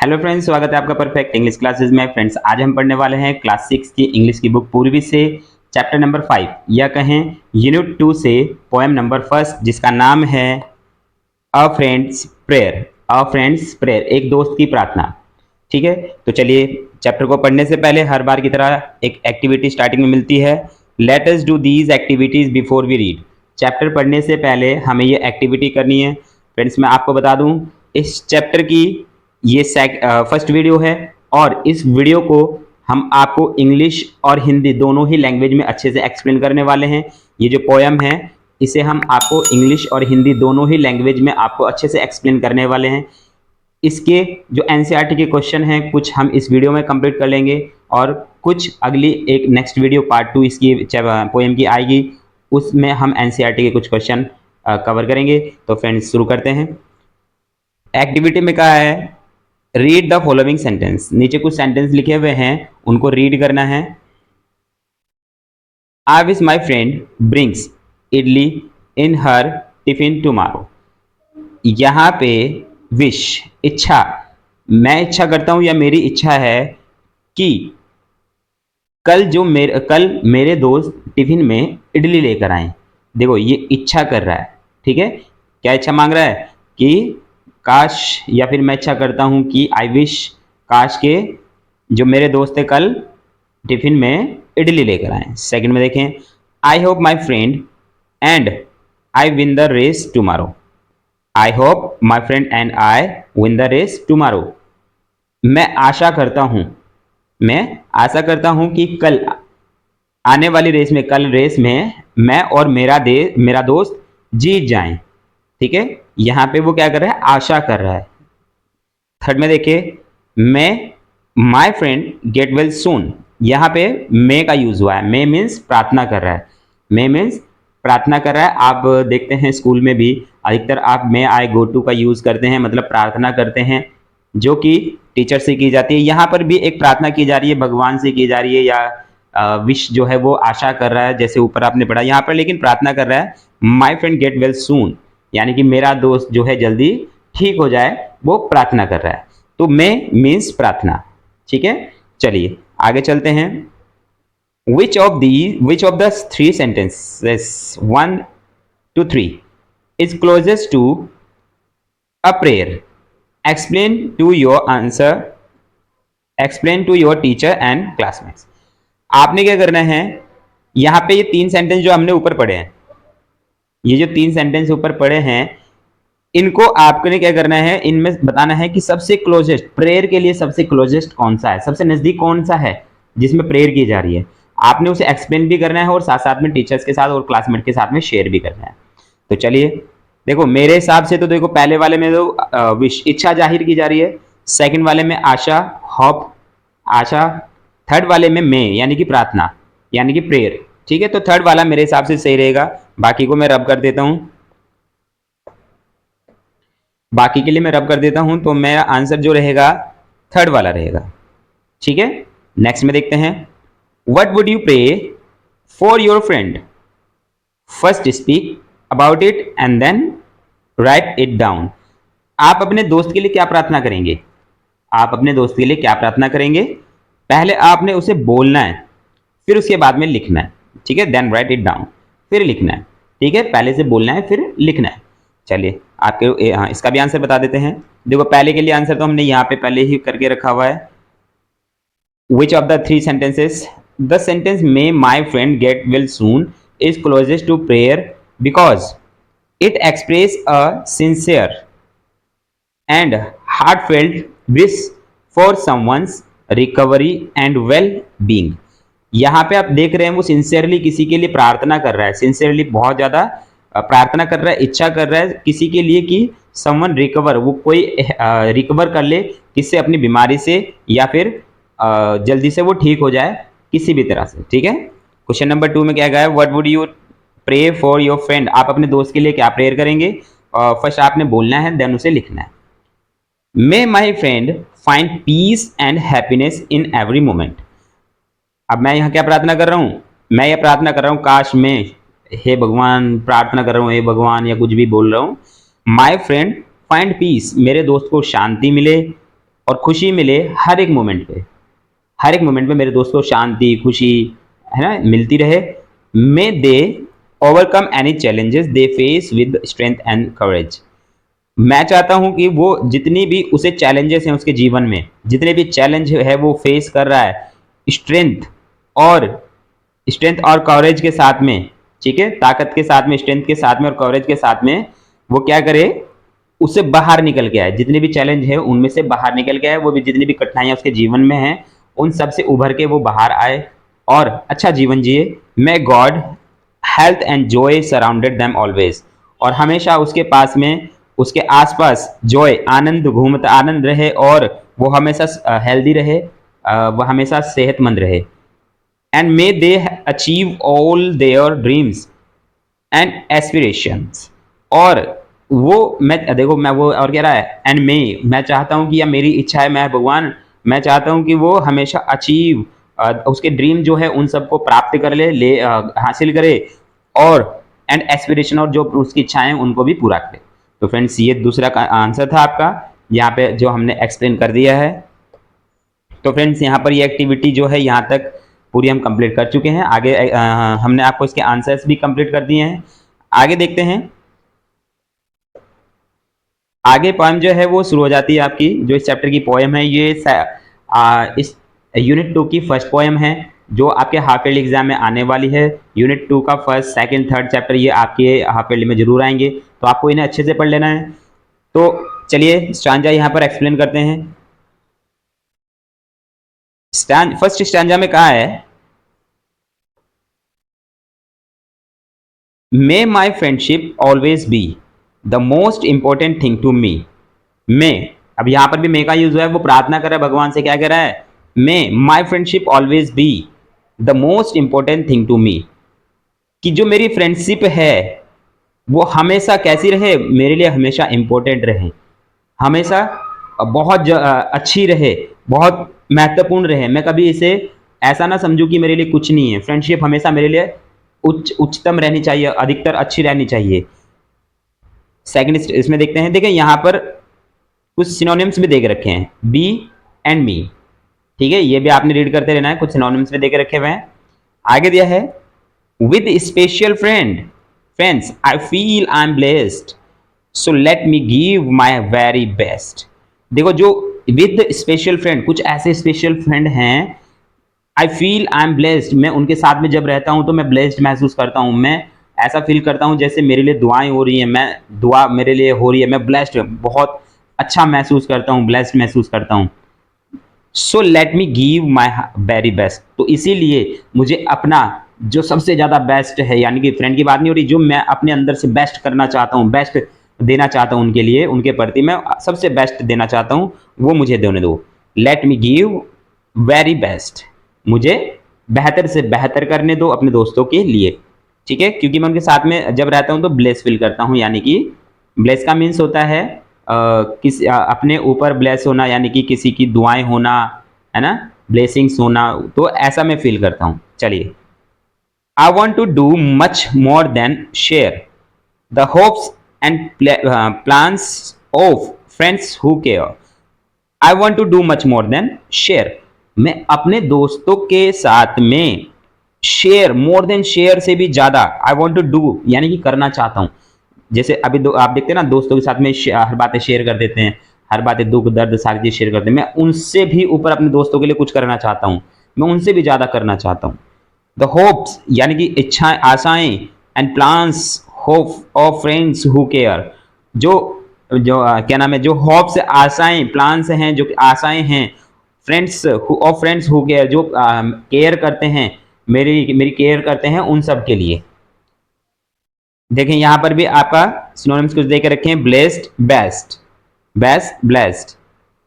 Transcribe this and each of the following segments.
Hello friends, स्वागत है आपका परफेक्ट इंग्लिश क्लासेस में। फ्रेंड्स, आज हम पढ़ने वाले हैं क्लास 6 की इंग्लिश की बुक पूर्वी से चैप्टर नंबर 5 या कहें यूनिट 2 से पोएम नंबर 1 जिसका नाम है अ फ्रेंड्स प्रेयर। अ फ्रेंड्स प्रेयर, एक दोस्त की प्रार्थना। ठीक है, तो चलिए चैप्टर को पढ़ने से पहले हर बार की तरह एक एक्टिविटी स्टार्टिंग में मिलती है। Let us do these activities before we read. Chapter पढ़ने से पहले हमें ये एक्टिविटी करनी है। फ्रेंड्स, मैं आपको बता दूं, इस चैप्टर की ये फर्स्ट वीडियो है और इस वीडियो को हम आपको इंग्लिश और हिंदी दोनों ही लैंग्वेज में अच्छे से एक्सप्लेन करने वाले हैं। ये जो पोएम है इसे हम आपको इंग्लिश और हिंदी दोनों ही लैंग्वेज में आपको अच्छे से एक्सप्लेन करने वाले हैं। इसके जो एनसीईआरटी के क्वेश्चन हैं कुछ हम इस वीडियो में कंप्लीट कर लेंगे और कुछ अगली एक नेक्स्ट वीडियो पार्ट 2 इसकी पोएम की आएगी, उसमें हम एनसीईआरटी के कुछ क्वेश्चन कवर करेंगे। तो फ्रेंड्स, शुरू करते हैं। एक्टिविटी में कहा है रीड द फॉलोइंग सेंटेंस। नीचे कुछ सेंटेंस लिखे हुए हैं, उनको रीड करना है। I wish my friend brings idli in her tiffin tomorrow. यहाँ पे विश, इच्छा, मैं इच्छा करता हूँ या मेरी इच्छा है कि कल मेरे दोस्त टिफिन में इडली लेकर आए। देखो, ये इच्छा कर रहा है। ठीक है, क्या इच्छा मांग रहा है कि काश, या फिर मैं इच्छा करता हूं कि आई विश, काश के जो मेरे दोस्त है कल टिफिन में इडली लेकर आए। सेकंड में देखें, I hope my friend and I win the race tomorrow. I hope my friend and I win the race tomorrow. मैं आशा करता हूं कि कल आने वाली रेस में, कल रेस में मैं और मेरा दोस्त जीत जाएं। ठीक है, यहां पे वो क्या कर रहा है, आशा कर रहा है। थर्ड में देखिए, मैं my friend get well soon. यहां पे मे का यूज हुआ है। मे मीन्स प्रार्थना कर रहा है। मे मीन्स प्रार्थना कर रहा है। आप देखते हैं स्कूल में भी अधिकतर आप मे आई गो टू का यूज करते हैं, मतलब प्रार्थना करते हैं, जो कि टीचर से की जाती है। यहाँ पर भी एक प्रार्थना की जा रही है, भगवान से की जा रही है, या विश जो है वो आशा कर रहा है, जैसे ऊपर आपने पढ़ा। यहाँ पर लेकिन प्रार्थना कर रहा है, my friend get well soon, यानी कि मेरा दोस्त जो है जल्दी ठीक हो जाए, वो प्रार्थना कर रहा है। तो मे मीन्स प्रार्थना। ठीक है, चलिए आगे चलते हैं। which of the three sentences 1 to 3 is closest to a prayer? explain to your teacher and classmates. आपने क्या करना है, यहाँ पे ये 3 सेंटेंस जो हमने ऊपर पढ़े हैं, ये जो 3 सेंटेंस ऊपर पढ़े हैं, इनको आपने क्या करना है, इनमें बताना है कि सबसे क्लोजेस्ट, प्रेयर के लिए सबसे क्लोजेस्ट कौन सा है, सबसे नजदीक कौन सा है जिसमें प्रेयर की जा रही है। आपने उसे एक्सप्लेन भी करना है और साथ साथ में टीचर्स के साथ और क्लासमेट के साथ में शेयर भी करना है। तो चलिए देखो, मेरे हिसाब से तो देखो, पहले वाले में तो विश, इच्छा जाहिर की जा रही है। सेकंड वाले में आशा, होप, आशा। थर्ड वाले में मे, यानी कि प्रार्थना, यानी कि प्रेयर। ठीक है, तो थर्ड वाला मेरे हिसाब से सही रहेगा। बाकी को मैं रब कर देता हूं, बाकी के लिए मैं रब कर देता हूं, तो मेरा आंसर जो रहेगा थर्ड वाला रहेगा। ठीक है, नेक्स्ट में देखते हैं। What would you pray for your friend? First speak about it and then write it down. आप अपने दोस्त के लिए क्या प्रार्थना करेंगे? आप अपने दोस्त के लिए क्या प्रार्थना करेंगे? पहले आपने उसे बोलना है, फिर उसके बाद में लिखना है। ठीक है, देन राइट इट डाउन, फिर लिखना है। ठीक है, पहले से बोलना है फिर लिखना है। चलिए आपके इसका भी आंसर बता देते हैं। देखो, पहले के लिए आंसर तो हमने यहाँ पे पहले ही करके रखा हुआ है। Which of the 3 sentences? The sentence may my friend get well soon is closest to prayer because it expresses a sincere and heartfelt wish for someone's recovery and well-being. यहाँ पे आप देख रहे हैं वो सिंसियरली किसी के लिए प्रार्थना कर रहा है, सिंसियरली बहुत ज़्यादा प्रार्थना कर रहा है, इच्छा कर रहा है किसी के लिए कि समवन रिकवर, वो कोई रिकवर कर ले किससे, अपनी बीमारी से, या फिर जल्दी से वो ठीक हो जाए किसी भी तरह से। ठीक है, क्वेश्चन नंबर 2 में क्या गया है, what would you pray for your friend? आप अपने दोस्त के लिए क्या प्रेयर करेंगे? फर्स्ट आपने बोलना है, देन उसे लिखना है। May my friend find peace and happiness in every moment. अब मैं यहाँ क्या प्रार्थना कर रहा हूँ? मैं ये प्रार्थना कर रहा हूँ, काश मैं, हे भगवान, प्रार्थना कर रहा हूँ, हे भगवान, या कुछ भी बोल रहा हूँ। माई फ्रेंड फाइंड पीस, मेरे दोस्त को शांति मिले और खुशी मिले हर एक मोमेंट पे, हर एक मोमेंट पे मेरे दोस्त को शांति, खुशी, है ना, मिलती रहे। May they overcome any challenges they face with strength and courage. मैं चाहता हूं कि वो जितनी भी उसे चैलेंजेस हैं उसके जीवन में, जितने भी चैलेंज है वो फेस कर रहा है, स्ट्रेंथ और कवरेज के साथ में, ठीक है, ताकत के साथ में, स्ट्रेंथ के साथ में और कवरेज के साथ में, वो क्या करे, उससे बाहर निकल के आए। जितने भी चैलेंज है उनमें से बाहर निकल के आए, वो भी जितनी भी कठिनाइयां उसके जीवन में हैं उन सब से उभर के वो बाहर आए और अच्छा जीवन जिए। May God health and Joy surrounded them always. और हमेशा उसके पास में, उसके आसपास जॉय, आनंद घूमता, आनंद रहे और वो हमेशा हेल्दी रहे, वह हमेशा सेहतमंद रहे। And may they achieve all their dreams and aspirations. और वो मैं देखो, मैं वो और कह रहा है एंड मैं चाहता हूं कि, या मेरी इच्छा है, मैं भगवान, मैं चाहता हूं कि वो हमेशा अचीव, उसके ड्रीम जो है उन सबको प्राप्त कर ले, हासिल करे, और एंड एस्पिरेशन, और जो उसकी इच्छाएं उनको भी पूरा करे। तो फ्रेंड्स, ये दूसरा का आंसर था आपका, यहाँ पे जो हमने एक्सप्लेन कर दिया है। तो फ्रेंड्स, यहाँ पर ये एक्टिविटी जो है यहाँ तक पूरी हम कंप्लीट कर चुके हैं। आगे हमने आपको इसके आंसर्स भी कंप्लीट कर दिए हैं। आगे देखते हैं। आगे पोएम जो है वो शुरू हो जाती है आपकी, जो इस चैप्टर की पोएम है, ये इस यूनिट 2 की फर्स्ट पोएम है, जो आपके हाफ ईयरली एग्जाम में आने वाली है। यूनिट 2 का फर्स्ट, सेकंड, थर्ड चैप्टर ये आपके हाफ ईयरली में जरूर आएंगे, तो आपको इन्हें अच्छे से पढ़ लेना है। तो चलिए स्टांजा यहाँ पर एक्सप्लेन करते हैं। फर्स्ट स्टांजा में कहा है, may my friendship always be the most important thing to me. May, अब यहां पर भी मे का यूज हुआ है, वो प्रार्थना कर रहा है भगवान से, क्या कह रहा है, may my friendship always be the most important thing to me, कि जो मेरी फ्रेंडशिप है वो हमेशा कैसी रहे, मेरे लिए हमेशा इंपॉर्टेंट रहे, हमेशा बहुत अच्छी रहे, बहुत महत्वपूर्ण रहे। मैं कभी इसे ऐसा ना समझूं कि मेरे लिए कुछ नहीं है। फ्रेंडशिप हमेशा मेरे लिए उच्चतम रहनी चाहिए, अधिकतर अच्छी रहनी चाहिए। सेकंड इसमें देखते हैं, देखें यहाँ पर कुछ सिनोनिम्स भी देख रखे हैं, बी एंड मी, ठीक है, ये भी आपने रीड करते रहना है, कुछ सिनोनिम्स भी देख रखे हुए हैं। आगे दिया है, with special friends I feel I am blessed, so let me give my very best. देखो, जो विद स्पेशल फ्रेंड, कुछ ऐसे स्पेशल फ्रेंड हैं, I feel I am blessed, मैं उनके साथ में जब रहता हूं तो मैं ब्लेस्ड महसूस करता हूं, मैं ऐसा फील करता हूं जैसे मेरे लिए दुआएं हो रही हैं, मैं दुआ मेरे लिए हो रही है, मैं ब्लेस्ड, बहुत अच्छा महसूस करता हूं, ब्लेस्ड महसूस करता हूं। So let me give my very best, तो इसीलिए मुझे अपना जो सबसे ज़्यादा बेस्ट है, यानी कि फ्रेंड की बात नहीं हो रही, जो मैं अपने अंदर से बेस्ट करना चाहता हूँ, बेस्ट देना चाहता हूँ उनके लिए, उनके प्रति मैं सबसे बेस्ट देना चाहता हूँ, वो मुझे देने दो। Let me give very best, मुझे बेहतर से बेहतर करने दो अपने दोस्तों के लिए, ठीक है, क्योंकि मैं उनके साथ में जब रहता हूँ तो ब्लेस फील करता हूँ। यानी कि ब्लेस का मीन्स होता है अपने ऊपर ब्लेस होना, यानी कि किसी की दुआएं होना, है ना, ब्लेसिंग्स होना, तो ऐसा मैं फील करता हूँ। चलिए, I want to do much more than share the hopes and plans of friends who care. I want to do much more than share, मैं अपने दोस्तों के साथ में शेयर, मोर देन शेयर से भी ज्यादा, आई वॉन्ट टू डू यानी कि करना चाहता हूं। जैसे अभी आप देखते हैं ना, दोस्तों के साथ में हर बातें शेयर कर देते हैं, हर बातें, दुख दर्द सारी चीज शेयर करते हैं, मैं उनसे भी ऊपर अपने दोस्तों के लिए कुछ करना चाहता हूं, मैं उनसे भी ज्यादा करना चाहता हूं। द होप्स यानी कि इच्छाएं, आशाएं, and plans hope of friends who care, जो क्या नाम है, जो होप्स, आशाएं, प्लान्स हैं, जो आशाएं हैं, friends of friends who care, जो केयर करते हैं, मेरी केयर करते हैं, उन सब के लिए। देखें यहां पर भी आपका सिनोनिम्स कुछ देकर रखे हैं, blessed, best, best, blessed,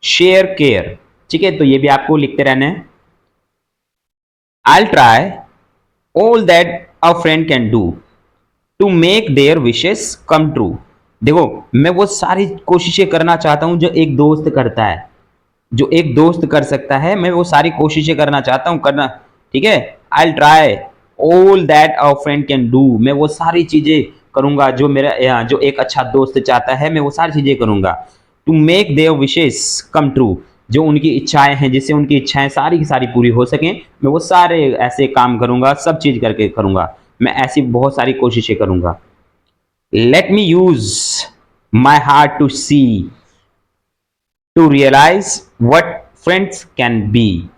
share, care, ठीक है, तो ये भी आपको लिखते रहना है। I'll try all that a friend can do to make their wishes come true। देखो, मैं वो सारी कोशिशें करना चाहता हूं जो एक दोस्त करता है, जो एक दोस्त कर सकता है, मैं वो सारी कोशिशें करना चाहता हूं, करना, ठीक है। I'll try all that a friend can do, मैं वो सारी चीजें करूंगा जो मेरा, जो एक अच्छा दोस्त चाहता है, मैं वो सारी चीजें करूंगा। To make their wishes come true, जो उनकी इच्छाएं हैं, जिससे उनकी इच्छाएं सारी की सारी पूरी हो सकें, मैं वो सारे ऐसे काम करूँगा, सब चीज़ करके करूँगा। मैं ऐसी बहुत सारी कोशिशें करूँगा। Let me use my heart to see, to realize what friends can be.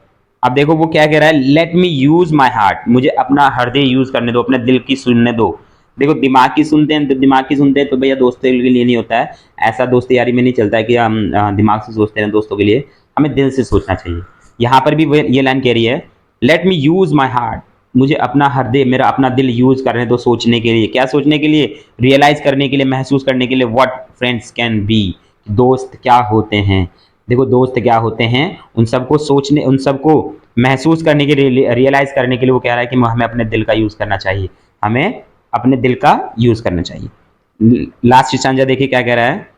अब देखो वो क्या कह रहा है, let me use my heart, मुझे अपना हृदय यूज करने दो, अपने दिल की सुनने दो। देखो दिमाग की सुनते हैं, दिमाग की सुनते हैं तो भैया दोस्तों के लिए नहीं होता है, ऐसा दोस्ती यारी में नहीं चलता है कि हम दिमाग से सोचते हैं दोस्तों के लिए, हमें दिल से सोचना चाहिए। यहाँ पर भी ये लाइन कह रही है, let me use my heart, मुझे अपना हृदय, मेरा अपना दिल यूज करने दो सोचने के लिए। क्या सोचने के लिए? रियलाइज करने के लिए, महसूस करने के लिए, व्हाट फ्रेंड्स कैन बी, दोस्त क्या होते हैं। देखो दोस्त क्या होते हैं, उन सबको सोचने, उन सबको महसूस करने के लिए, रियलाइज करने के लिए वो कह रहा है कि हमें अपने दिल का यूज करना चाहिए, हमें अपने दिल का यूज करना चाहिए। लास्ट स्टैंजा देखिए क्या कह रहा है,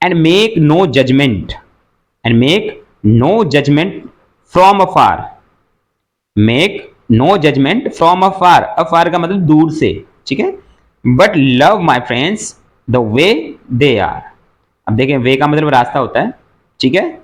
and make no judgement, and make no judgement from afar, make no judgement from afar, afar का मतलब दूर से, ठीक है। But love my friends the way they are. अब देखें वे का मतलब रास्ता होता है, ठीक है।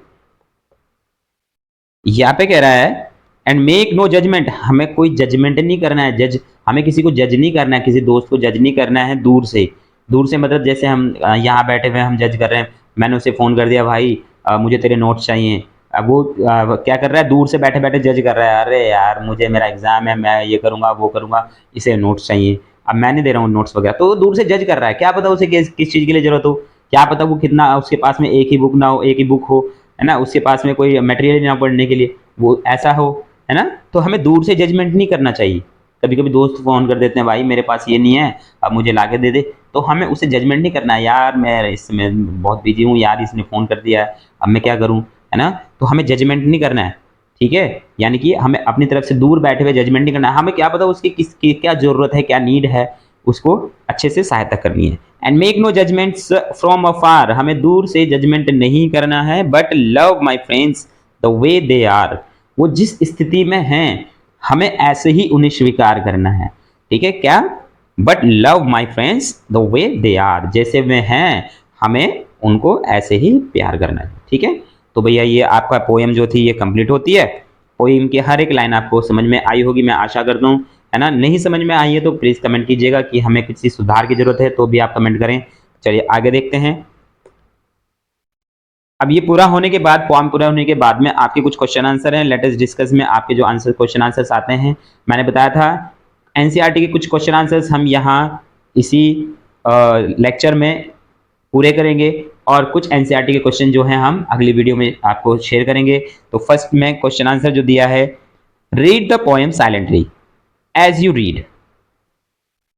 यहाँ पे कह रहा है एंड मेक नो जजमेंट, हमें कोई जजमेंट नहीं करना है, हमें किसी को जज नहीं करना है, किसी दोस्त को जज नहीं करना है दूर से। दूर से मतलब जैसे हम यहाँ बैठे हुए हम जज कर रहे हैं, मैंने उसे फ़ोन कर दिया, भाई मुझे तेरे नोट्स चाहिए। अब वो क्या कर रहा है, दूर से बैठे बैठे जज कर रहा है, अरे यार मुझे मेरा एग्जाम है, मैं ये करूँगा वो करूँगा, इसे नोट्स चाहिए। अब मैं नहीं दे रहा हूँ नोट्स वगैरह, तो वो दूर से जज कर रहा है, क्या पता उसे किस चीज़ के लिए ज़रूरत हो, क्या पता वो कितना, उसके पास में एक ही बुक ना हो, एक ही बुक हो, है ना, उसके पास में कोई मटेरियल ना पढ़ने के लिए, वो ऐसा हो, है ना। तो हमें दूर से जजमेंट नहीं करना चाहिए। कभी कभी दोस्त फ़ोन कर देते हैं, भाई मेरे पास ये नहीं है, अब मुझे ला के दे दे, तो हमें उसे जजमेंट नहीं करना है, यार मैं इसमें बहुत बिजी हूँ, यार इसने फ़ोन कर दिया है, अब मैं क्या करूँ, है ना। तो हमें जजमेंट नहीं करना है, ठीक है। यानी कि हमें अपनी तरफ से दूर बैठे हुए जजमेंट नहीं करना है, हमें क्या पता उसकी किसकी क्या ज़रूरत है, क्या नीड है, उसको अच्छे से सहायता करनी है। And make no judgements from afar, हमें दूर से जजमेंट नहीं करना है। But love my friends the way they are, वो जिस स्थिति में हैं हमें ऐसे ही उन्हें स्वीकार करना है, ठीक है। क्या? But love my friends the way they are, जैसे वे हैं हमें उनको ऐसे ही प्यार करना है, ठीक है। तो भैया ये आपका पोएम जो थी ये कंप्लीट होती है। पोएम की हर एक लाइन आपको समझ में आई होगी, मैं आशा करता हूँ, है ना। नहीं समझ में आई है तो प्लीज़ कमेंट कीजिएगा कि हमें किसी सुधार की जरूरत है, तो भी आप कमेंट करें। चलिए आगे देखते हैं। अब ये पूरा होने के बाद, फॉर्म पूरा होने के बाद में आपके कुछ क्वेश्चन आंसर हैं, लेट अस डिस्कस में आपके जो आंसर क्वेश्चन आंसर्स आते हैं। मैंने बताया था एनसीईआरटी के कुछ क्वेश्चन आंसर्स हम यहाँ इसी लेक्चर में पूरे करेंगे, और कुछ एनसीईआरटी के क्वेश्चन जो हैं हम अगली वीडियो में आपको शेयर करेंगे। तो फर्स्ट में क्वेश्चन आंसर जो दिया है, read the poem silently, as you read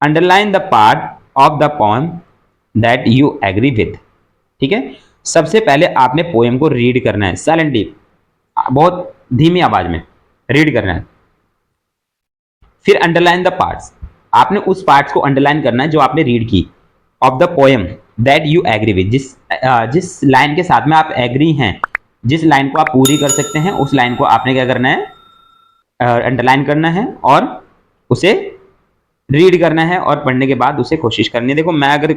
underline the part of the poem that you agree with, ठीक है। सबसे पहले आपने पोएम को रीड करना है साइलेंटली, बहुत धीमी आवाज में रीड करना है। फिर अंडरलाइन द पार्ट्स, आपने उस पार्ट्स को अंडरलाइन करना है जो आपने रीड की, of the poem that you agree with, जिस लाइन के साथ में आप एग्री हैं, जिस लाइन को आप पूरी कर सकते हैं, उस लाइन को आपने क्या करना है, अंडरलाइन करना है और उसे रीड करना है, और पढ़ने के बाद उसे कोशिश करनी है। देखो मैं अगर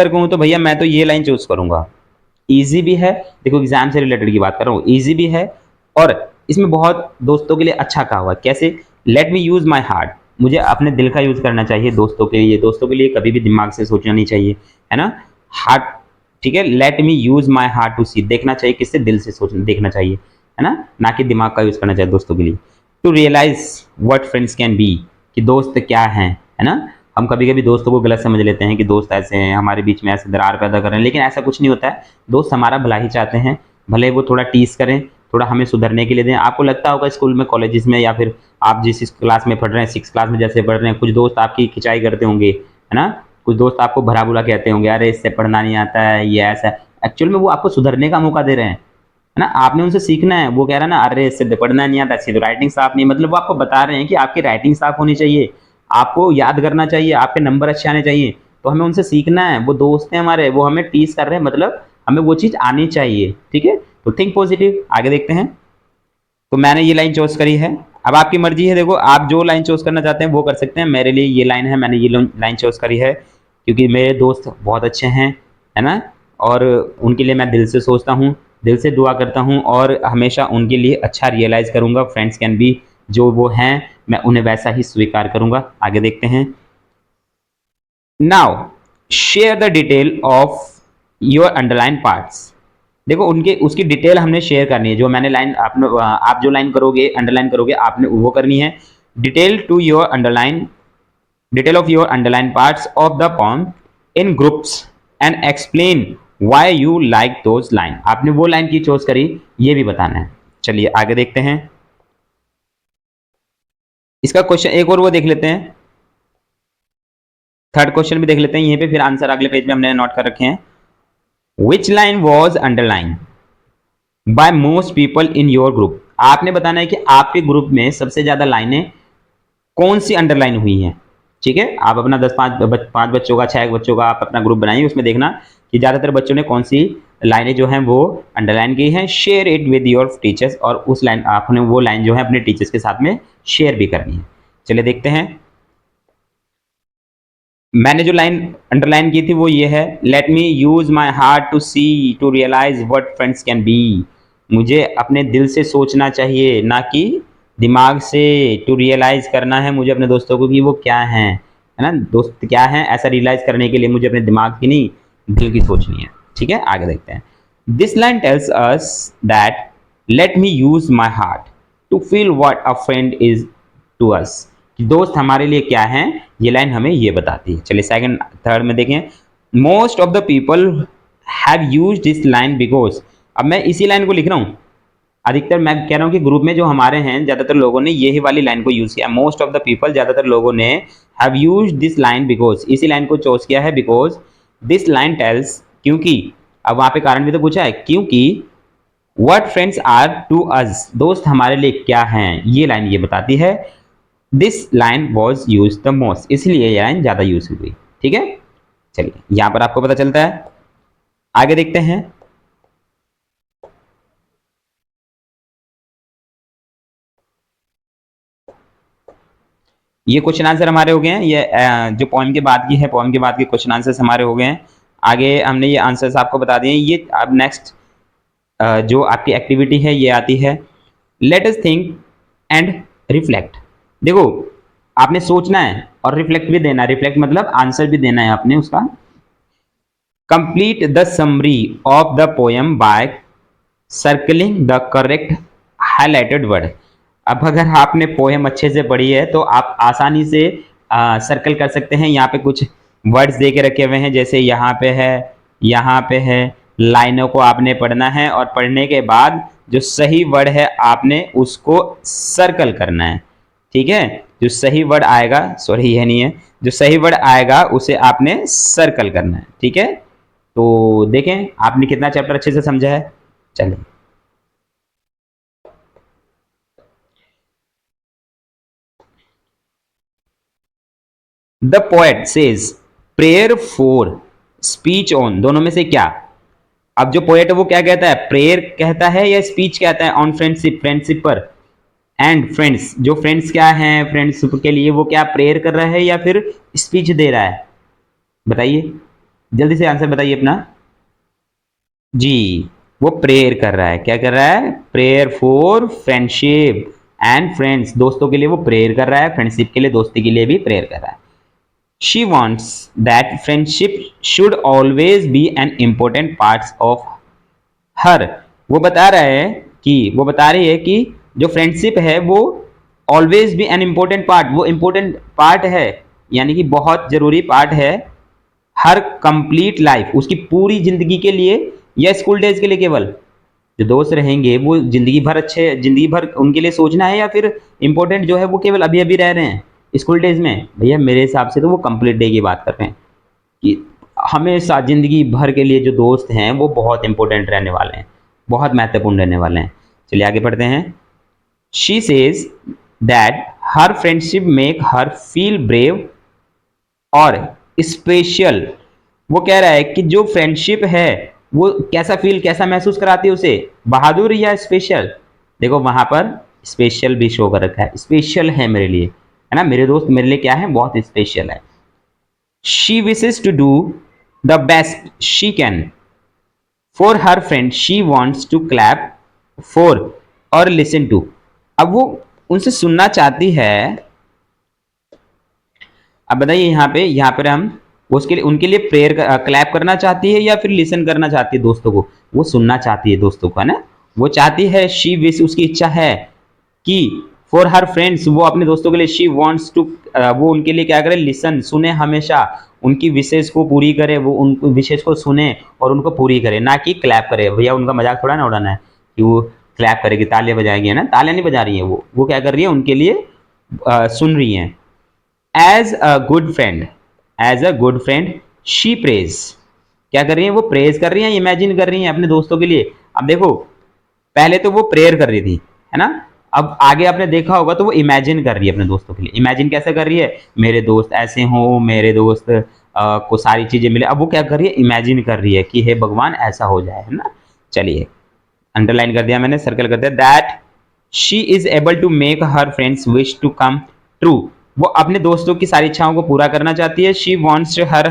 कहूं, तो भैया मैं तो ये लाइन चूज करूंगा, इजी भी है, देखो एग्जाम से रिलेटेड की बात कर रहा हूँ, इजी भी है और इसमें बहुत दोस्तों के लिए अच्छा कहा हुआ है। कैसे? Late me use my heart, मुझे अपने दिल का यूज करना चाहिए दोस्तों के लिए, दोस्तों के लिए कभी भी दिमाग से सोचना नहीं चाहिए, है ना। हार्ट, ठीक है। Let me use my heart to see, देखना चाहिए किससे, दिल से सोचना, देखना चाहिए, है ना कि दिमाग का यूज करना चाहिए दोस्तों के लिए। To realize what friends can be, कि दोस्त क्या हैं, है ना। हम कभी कभी दोस्तों को गलत समझ लेते हैं कि दोस्त ऐसे हैं, हमारे बीच में ऐसे दरार पैदा कर रहे हैं, लेकिन ऐसा कुछ नहीं होता है। दोस्त हमारा भला ही चाहते हैं, भले वो थोड़ा टीस करें, थोड़ा हमें सुधरने के लिए दें। आपको लगता होगा स्कूल में, कॉलेजेस में, या फिर आप जिस क्लास में पढ़ रहे हैं, 6 क्लास में जैसे पढ़ रहे हैं, कुछ दोस्त आपकी खिंचाई करते होंगे, है ना। कुछ दोस्त आपको भला बुरा कहते होंगे, अरे इससे पढ़ना नहीं आता है, ये ऐसा है। एक्चुअल में वो आपको सुधरने का मौका दे रहे हैं, है ना। आपने उनसे सीखना है। वो कह रहा है ना, अरे इससे पढ़ना नहीं आता, इसकी तो राइटिंग साफ नहीं, मतलब वो आपको बता रहे हैं कि आपकी राइटिंग साफ होनी चाहिए, आपको याद करना चाहिए, आपके नंबर अच्छे आने चाहिए। तो हमें उनसे सीखना है, वो दोस्त हैं हमारे, वो हमें टीज कर रहे हैं, मतलब हमें वो चीज़ आनी चाहिए, ठीक है। तो थिंक पॉजिटिव, आगे देखते हैं। तो मैंने ये लाइन चूज करी है। अब आपकी मर्जी है, देखो आप जो लाइन चूज करना चाहते हैं वो कर सकते हैं। मेरे लिए ये लाइन है, मैंने ये लाइन चूज करी है क्योंकि मेरे दोस्त बहुत अच्छे हैं, है ना, और उनके लिए मैं दिल से सोचता हूँ, दिल से दुआ करता हूँ और हमेशा उनके लिए अच्छा रियलाइज़ करूँगा। फ्रेंड्स कैन बी, जो वो हैं मैं उन्हें वैसा ही स्वीकार करूँगा। आगे देखते हैं। Now share the detail of your underline parts. देखो उनके उसकी डिटेल हमने शेयर करनी है। जो मैंने लाइन आप जो लाइन करोगे, अंडरलाइन करोगे, आपने वो करनी है। Detail to your underline, detail of your underline parts of the poem in groups and explain why you like those line. आपने वो लाइन की चॉइस करी, ये भी बताना है। चलिए आगे देखते हैं। इसका क्वेश्चन एक और वो देख लेते हैं, थर्ड क्वेश्चन भी देख लेते हैं यहीं पे, फिर आंसर अगले पेज में हमने नोट कर रखे हैं। Which line was underline by most people in your group. आपने बताना है कि आपके ग्रुप में सबसे ज्यादा लाइनें कौन सी अंडरलाइन हुई हैं। ठीक है, आप अपना 5 बच्चों का, 6 बच्चों का आप अपना ग्रुप बनाइए, उसमें देखना कि ज्यादातर बच्चों ने कौन सी लाइनें जो हैं वो अंडरलाइन की हैं। Share it with your teachers, और उस लाइन आपने वो लाइन जो है अपने टीचर्स के साथ में शेयर भी करनी है। चलिए देखते हैं। मैंने जो लाइन अंडरलाइन की थी वो ये है, let me use my heart to see to realize what friends can be. मुझे अपने दिल से सोचना चाहिए, ना कि दिमाग से। टू रियलाइज करना है मुझे अपने दोस्तों को कि वो क्या हैं, है ना, दोस्त क्या हैं, ऐसा रियलाइज करने के लिए मुझे अपने दिमाग की नहीं, दिल की सोचनी है। ठीक है, आगे देखते हैं। This line tells us that let me use my heart to feel what a friend is to us. कि दोस्त हमारे लिए क्या हैं, ये लाइन हमें ये बताती है। चलिए सेकंड थर्ड में देखें। Most of the people have used this line because. अब मैं इसी लाइन को लिख रहा हूँ, अधिकतर मैं कह रहा हूँ कि ग्रुप में जो हमारे हैं ज़्यादातर लोगों ने यही वाली लाइन को यूज़ किया। मोस्ट ऑफ द पीपल, ज़्यादातर लोगों ने have used this line because, इसी लाइन को चूज किया है। बिकॉज दिस लाइन टेल्स, क्योंकि, अब वहाँ पे कारण भी तो पूछा है, क्योंकि what friends are to us, दोस्त हमारे लिए क्या हैं, ये लाइन ये बताती है। This line was use the most, इसलिए ये लाइन ज्यादा यूज हुई। ठीक है, चलिए यहां पर आपको पता चलता है। आगे देखते हैं। ये क्वेश्चन आंसर हमारे हो गए हैं। ये जो पोएम के बाद की है, पोएम के बाद के क्वेश्चन आंसर्स हमारे हो गए हैं। आगे हमने ये आंसर्स आपको बता दिए। ये अब नेक्स्ट जो आपकी एक्टिविटी है ये आती है, let us think and reflect. देखो आपने सोचना है और रिफ्लेक्ट भी देना है। रिफ्लेक्ट मतलब आंसर भी देना है आपने उसका। Complete the summary of the poem by circling the correct highlighted word. अब अगर आपने पोएम अच्छे से पढ़ी है तो आप आसानी से सर्कल कर सकते हैं। यहाँ पे कुछ वर्ड्स दे के रखे हुए हैं, जैसे यहाँ पे है, यहाँ पे है। लाइनों को आपने पढ़ना है और पढ़ने के बाद जो सही वर्ड है आपने उसको सर्कल करना है। ठीक है, जो सही वर्ड आएगा, सॉरी ये नहीं है, जो सही वर्ड आएगा उसे आपने सर्कल करना है। ठीक है, तो देखें आपने कितना चैप्टर अच्छे से समझा है। चलिए the poet says prayer for speech on, दोनों में से क्या। अब जो पोएट है वो क्या कहता है, प्रेयर कहता है या स्पीच कहता है ऑन फ्रेंडशिप, फ्रेंडशिप पर। एंड फ्रेंड्स, जो फ्रेंड्स क्या हैं, फ्रेंड्स के लिए वो क्या प्रेयर कर रहा है या फिर स्पीच दे रहा है, बताइए जल्दी से आंसर बताइए अपना। जी, वो प्रेयर कर रहा है। क्या कर रहा है, prayer for friendship and friends, दोस्तों के लिए वो प्रेयर कर रहा है, फ्रेंडशिप के लिए, दोस्ती के लिए भी प्रेयर कर रहा है। She wants that friendship should always be an important part of her. वो बता रहा है कि, वो बता रही है कि जो फ्रेंडशिप है वो ऑलवेज भी एन इम्पोर्टेंट पार्ट, वो इम्पोर्टेंट पार्ट है, यानी कि बहुत जरूरी पार्ट है हर कंप्लीट लाइफ, उसकी पूरी जिंदगी के लिए या स्कूल डेज के लिए केवल। जो दोस्त रहेंगे वो जिंदगी भर अच्छे, जिंदगी भर उनके लिए सोचना है, या फिर इंपॉर्टेंट जो है वो केवल अभी अभी रह रहे हैं स्कूल डेज में। भैया मेरे हिसाब से तो वो कंप्लीट डे की बात कर रहे हैं कि हमेशा जिंदगी भर के लिए जो दोस्त हैं वो बहुत इंपॉर्टेंट रहने वाले हैं, बहुत महत्वपूर्ण रहने वाले हैं। चलिए आगे पढ़ते हैं। She says that her friendship make her feel brave और स्पेशल। वो कह रहा है कि जो फ्रेंडशिप है वो कैसा फील, कैसा महसूस कराती है उसे, बहादुर या स्पेशल। देखो वहां पर स्पेशल भी शो कर रखा है, स्पेशल है मेरे लिए, है ना, मेरे दोस्त मेरे लिए क्या है, बहुत स्पेशल है। She wishes to do the best she can for her friend she wants to clap for और लिसन टू। अब वो उनसे सुनना चाहती है। अब बताइए यहाँ पर हम उसके लिए उनके लिए प्रेयर क्लैप करना चाहती है या फिर लिसन करना चाहती है दोस्तों को? वो सुनना चाहती है दोस्तों को, है ना। वो चाहती है, शी विश उसकी इच्छा है कि फॉर हर फ्रेंड्स वो अपने दोस्तों के लिए, शी वांट्स टू वो उनके लिए क्या करे, लिसन सुने, हमेशा उनकी विशेष को पूरी करे, वो उन विशेष को सुने और उनको पूरी करे, ना कि क्लैप करे। भैया उनका मजाक थोड़ा ना उड़ाना है कि वो क्लैप करेगी, तालियां बजाएगी, है ना, तालियां नहीं बजा रही है, वो क्या कर रही है, उनके लिए सुन रही हैं। As a good friend, as a good friend she prays, क्या कर रही है, वो प्रेज कर रही है, इमेजिन कर रही है अपने दोस्तों के लिए। अब देखो पहले तो वो प्रेयर कर रही थी, है ना, अब आगे आपने देखा होगा तो वो इमेजिन कर रही है अपने दोस्तों के लिए। इमेजिन कैसे कर रही है, मेरे दोस्त ऐसे हों, मेरे दोस्त को सारी चीजें मिले। अब वो क्या कर रही है, इमेजिन कर रही है कि हे भगवान ऐसा हो जाए, है ना। चलिए अंडरलाइन कर दिया मैंने, सर्कल कर दिया। That she is able to make her friends wish to come true, वो अपने दोस्तों की सारी इच्छाओं को पूरा करना चाहती है। शी वॉन्ट्स हर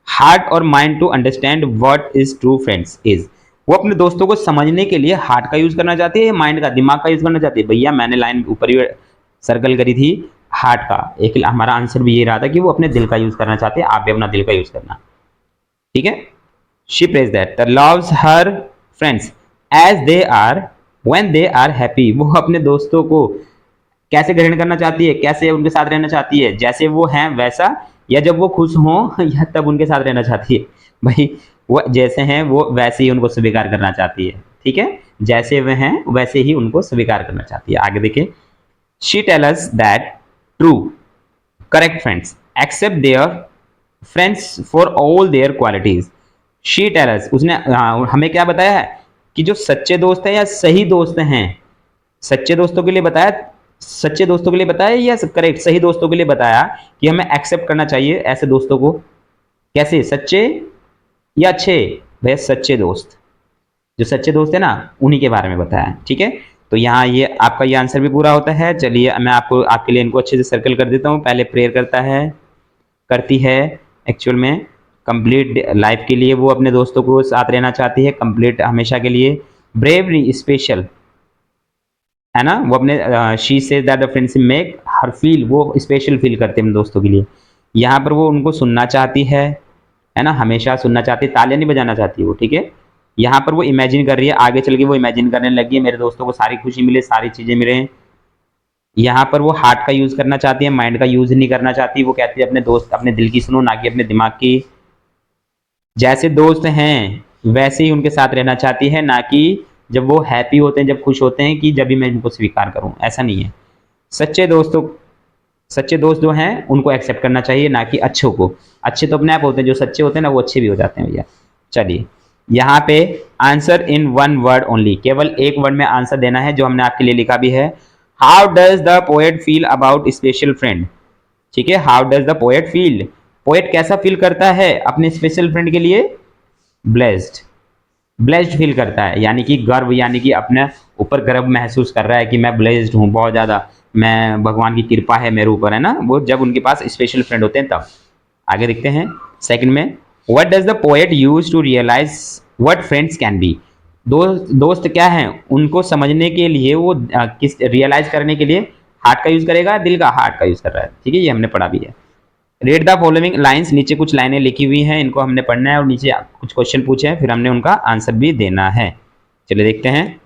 हार्ट और mind to understand what is true friends is, वो अपने दोस्तों को समझने के लिए हार्ट का यूज करना चाहती है, माइंड का, दिमाग का यूज करना चाहती है। भैया मैंने लाइन ऊपर ही सर्कल करी थी हार्ट का, एक हमारा आंसर भी ये रहा था कि वो अपने दिल का यूज करना चाहते हैं, आप भी अपना दिल का यूज करना, ठीक है। She prays that the loves her friends as they are when they are happy, वो अपने दोस्तों को कैसे ग्रहण करना चाहती है, कैसे उनके साथ रहना चाहती है, जैसे वो हैं वैसा, या जब वो खुश हों या तब उनके साथ रहना चाहती है। भाई वो जैसे हैं वो वैसे ही उनको स्वीकार करना चाहती है, ठीक है, जैसे वे हैं वैसे ही उनको स्वीकार करना चाहती है। आगे देखिए, she tell us that true correct friends accept their friends for all their qualities. She tell us, उसने हमें क्या बताया है कि जो सच्चे दोस्त हैं या सही दोस्त हैं, सच्चे दोस्तों के लिए बताया, सच्चे दोस्तों के लिए बताया या करेक्ट सही दोस्तों के लिए बताया कि हमें एक्सेप्ट करना चाहिए ऐसे दोस्तों को। कैसे, सच्चे या अच्छे? भैया सच्चे दोस्त, जो सच्चे दोस्त है ना उन्हीं के बारे में बताया, ठीक है। तो यहाँ ये आपका ये आंसर भी पूरा होता है। चलिए मैं आपको आपके लिए इनको अच्छे से सर्कल कर देता हूँ। पहले प्रेयर करता है, करती है, एक्चुअल में कंप्लीट लाइफ के लिए वो अपने दोस्तों को साथ रहना चाहती है, कंप्लीट हमेशा के लिए। ब्रेवरी स्पेशल, है ना, वो अपने she says that the friendship make her feel, वो स्पेशल फील करते हैं अपने दोस्तों के लिए। यहाँ पर वो उनको सुनना चाहती है ना, हमेशा सुनना चाहती है, तालियां नहीं बजाना चाहती वो, ठीक है। यहाँ पर वो इमेजिन कर रही है, आगे चल के वो इमेजिन करने लगी है मेरे दोस्तों को सारी खुशी मिले, सारी चीजें मिले। यहाँ पर वो हार्ट का यूज करना चाहती है, माइंड का यूज नहीं करना चाहती। वो कहती है अपने दोस्त, अपने दिल की सुनो, ना कि अपने दिमाग की। जैसे दोस्त हैं वैसे ही उनके साथ रहना चाहती है, ना कि जब वो हैप्पी होते हैं, जब खुश होते हैं कि जब भी मैं इनको स्वीकार करूं, ऐसा नहीं है। सच्चे दोस्त जो हैं उनको एक्सेप्ट करना चाहिए, ना कि अच्छों को। अच्छे तो अपने आप होते हैं, जो सच्चे होते हैं ना वो अच्छे भी हो जाते हैं भैया। चलिए यहाँ पे answer in one word only, केवल एक वर्ड में आंसर देना है, जो हमने आपके लिए लिखा भी है। How does the poet feel about special friend, ठीक है। How does the poet feel, poet कैसा फील करता है अपने स्पेशल फ्रेंड के लिए? ब्लेस्ड, ब्लेस्ड फील करता है, यानी कि गर्व, यानी कि अपने ऊपर गर्व महसूस कर रहा है कि मैं ब्लेस्ड हूँ बहुत ज़्यादा, मैं भगवान की कृपा है मेरे ऊपर, है ना, वो जब उनके पास स्पेशल फ्रेंड होते हैं तब। आगे देखते हैं सेकंड में, what does the poet use to realize what friends can be, दोस्त क्या हैं उनको समझने के लिए वो किस रियलाइज करने के लिए हार्ट का यूज करेगा, दिल का, हार्ट का यूज कर रहा है, ठीक है, ये हमने पढ़ा भी है। रीड द फॉलोइंग लाइन्स, नीचे कुछ लाइनें लिखी हुई हैं, इनको हमने पढ़ना है और नीचे कुछ क्वेश्चन पूछे हैं, फिर हमने उनका आंसर भी देना है। चलिए देखते हैं।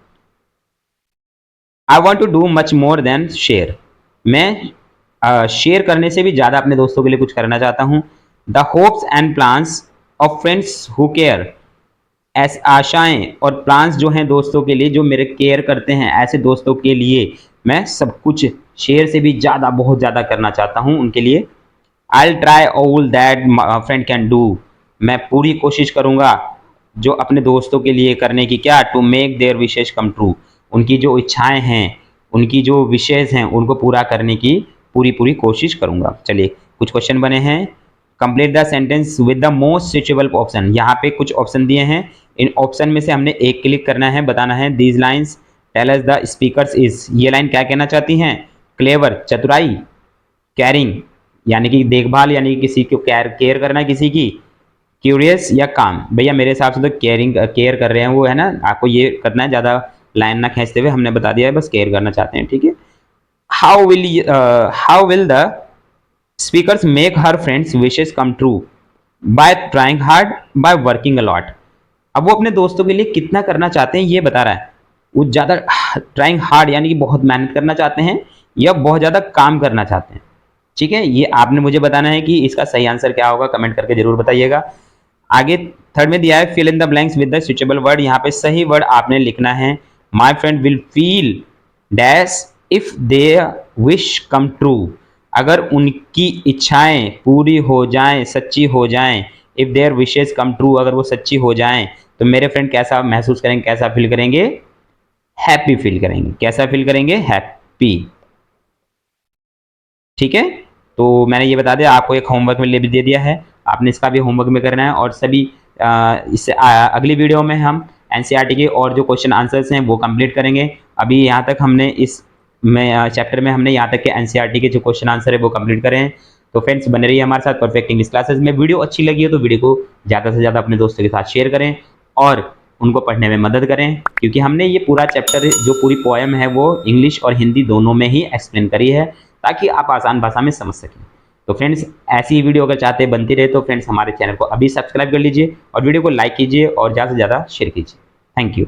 I want to do much more than share, मैं शेयर करने से भी ज़्यादा अपने दोस्तों के लिए कुछ करना चाहता हूँ। The hopes and plans of friends who care, ऐसे आशाएं और प्लान्स जो हैं दोस्तों के लिए, जो मेरे केयर करते हैं, ऐसे दोस्तों के लिए मैं सब कुछ शेयर से भी ज़्यादा, बहुत ज़्यादा करना चाहता हूँ उनके लिए। I'll try all that friend can do, मैं पूरी कोशिश करूँगा जो अपने दोस्तों के लिए करने की, क्या, to make their wishes come true, उनकी जो इच्छाएं हैं, उनकी जो विशेष हैं उनको पूरा करने की पूरी कोशिश करूँगा। चलिए कुछ क्वेश्चन बने हैं। Complete the sentence with the most suitable option, यहाँ पे कुछ ऑप्शन दिए हैं, इन ऑप्शन में से हमने एक क्लिक करना है, बताना है these lines tell us the speakers is, ये लाइन क्या कहना चाहती हैं? क्लेवर, चतुराई, कैरिंग यानी कि देखभाल, यानी कि किसी को केयर करना है किसी की, क्यूरियस या काम। भैया मेरे हिसाब से तो केयर कर रहे हैं वो, है ना, आपको ये करना है, ज़्यादा लाइन ना खींचते हुए, हमने बता दिया है, बस केयर करना चाहते हैं, ठीक है। How will the speakers make her friends wishes come true? By trying hard, by working a lot. अब वो अपने दोस्तों के लिए कितना करना चाहते हैं ये बता रहा है। वो ज़्यादा ट्राइंग हार्ड यानी कि बहुत मेहनत करना चाहते हैं, या बहुत ज़्यादा काम करना चाहते हैं, ठीक है। ये आपने मुझे बताना है कि इसका सही आंसर क्या होगा, कमेंट करके जरूर बताइएगा। आगे थर्ड में दिया है fill in the blanks with the suitable word. यहाँ पे सही वर्ड आपने लिखना है। My friend will feel dash if they wish come true, अगर उनकी इच्छाएं पूरी हो जाएं, सच्ची हो जाएं, if their wishes come true, अगर वो सच्ची हो जाएं, तो मेरे फ्रेंड कैसा महसूस करेंगे, कैसा फील करेंगे? हैप्पी फील करेंगे। कैसा फील करेंगे? हैप्पी, ठीक है। तो मैंने ये बता दिया, आपको एक होमवर्क में भी दे दिया है, आपने इसका भी होमवर्क में करना है। और सभी इससे अगली वीडियो में हम एनसीईआरटी के और जो क्वेश्चन आंसर्स हैं वो कंप्लीट करेंगे। अभी यहाँ तक हमने इस में चैप्टर में हमने यहाँ तक के एनसीईआरटी के जो क्वेश्चन आंसर है वो कंप्लीट करें हैं। तो फ्रेंड्स बने रहिए हमारे साथ परफेक्ट इंग्लिश क्लासेस में। वीडियो अच्छी लगी हो तो वीडियो को ज़्यादा से ज़्यादा अपने दोस्तों के साथ शेयर करें और उनको पढ़ने में मदद करें, क्योंकि हमने ये पूरा चैप्टर जो पूरी पोएम है वो इंग्लिश और हिंदी दोनों में ही एक्सप्लेन करी है, ताकि आप आसान भाषा में समझ सकें। तो फ्रेंड्स ऐसी ही वीडियो अगर चाहते हैं बनती रहे तो फ्रेंड्स हमारे चैनल को अभी सब्सक्राइब कर लीजिए और वीडियो को लाइक कीजिए और ज़्यादा से ज़्यादा शेयर कीजिए। Thank you.